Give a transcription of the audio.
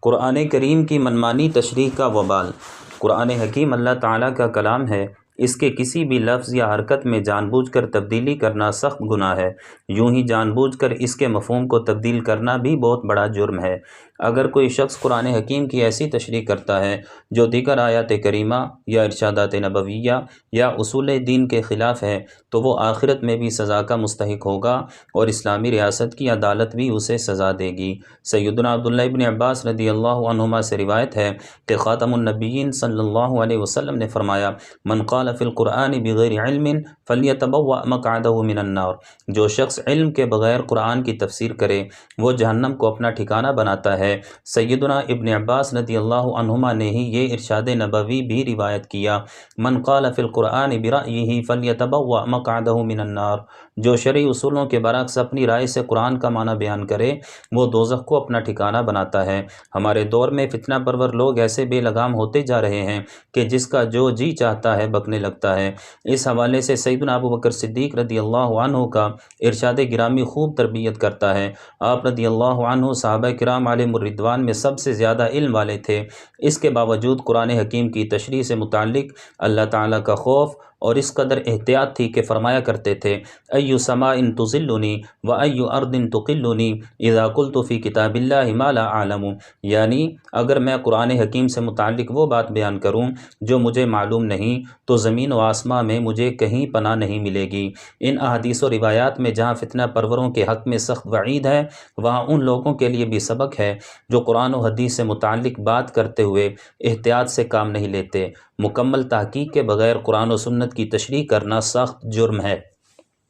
قرآن کریم کی منمانی تشریح کا وبال۔ قرآن حکیم اللہ تعالیٰ کا کلام ہے، اس کے کسی بھی لفظ یا حرکت میں جان بوجھ کر تبدیلی کرنا سخت گناہ ہے۔ یوں ہی جان بوجھ کر اس کے مفہوم کو تبدیل کرنا بھی بہت بڑا جرم ہے۔ اگر کوئی شخص قرآن حکیم کی ایسی تشریح کرتا ہے جو دیگر آیات کریمہ یا ارشادات نبویہ یا اصول دین کے خلاف ہے تو وہ آخرت میں بھی سزا کا مستحق ہوگا اور اسلامی ریاست کی عدالت بھی اسے سزا دے گی۔ سیدنا عبداللہ ابن عباس رضی اللہ عنہما سے روایت ہے کہ خاتم النبیین صلی اللہ علیہ وسلم نے فرمایا، من قال فی القرآن بغیر علم فلیتبوأ مقعدہ من النار۔ جو شخص علم کے بغیر قرآن کی تفسیر کرے وہ جہنم کو اپنا ٹھکانہ بناتا ہے۔ سیدنا ابن عباس رضی اللہ عنہما نے ہی یہ ارشاد نبوی بھی روایت کیا، من قال فی القرآن برأیہ فلیتبوأ مقعدہ من النار۔ جو شرعی اصولوں کے برعکس اپنی رائے سے قرآن کا معنی بیان کرے وہ دوزخ کو اپنا ٹھکانہ بناتا ہے۔ ہمارے دور میں فتنہ پرور لوگ ایسے بے لگام ہوتے جا رہے ہیں کہ جس کا جو جی چاہتا ہے بکنے لگتا ہے۔ اس حوالے سے سیدنا ابو بکر صدیق رضی اللہ عنہ کا ارشاد گرامی خوب تربیت کرتا ہے۔ آپ رضی اللہ عنہ صحابہ کرام علیہم الرضوان میں سب سے زیادہ علم والے تھے، اس کے باوجود قرآن حکیم کی تشریح سے متعلق اللہ تعالیٰ کا خوف اور اس قدر احتیاط تھی کہ فرمایا کرتے تھے، ای سماء تظلنی و ای ارض تقلنی اذا قلت فی کتاب اللہ ما لا اعلم۔ یعنی اگر میں قرآن حکیم سے متعلق وہ بات بیان کروں جو مجھے معلوم نہیں تو زمین و آسماں میں مجھے کہیں پناہ نہیں ملے گی۔ ان احادیث و روایات میں جہاں فتنہ پروروں کے حق میں سخت وعید ہے وہاں ان لوگوں کے لیے بھی سبق ہے جو قرآن و حدیث سے متعلق بات کرتے ہوئے احتیاط سے کام نہیں لیتے۔ مکمل تحقیق کے بغیر قرآن و سنت کی تشریح کرنا سخت جرم ہے۔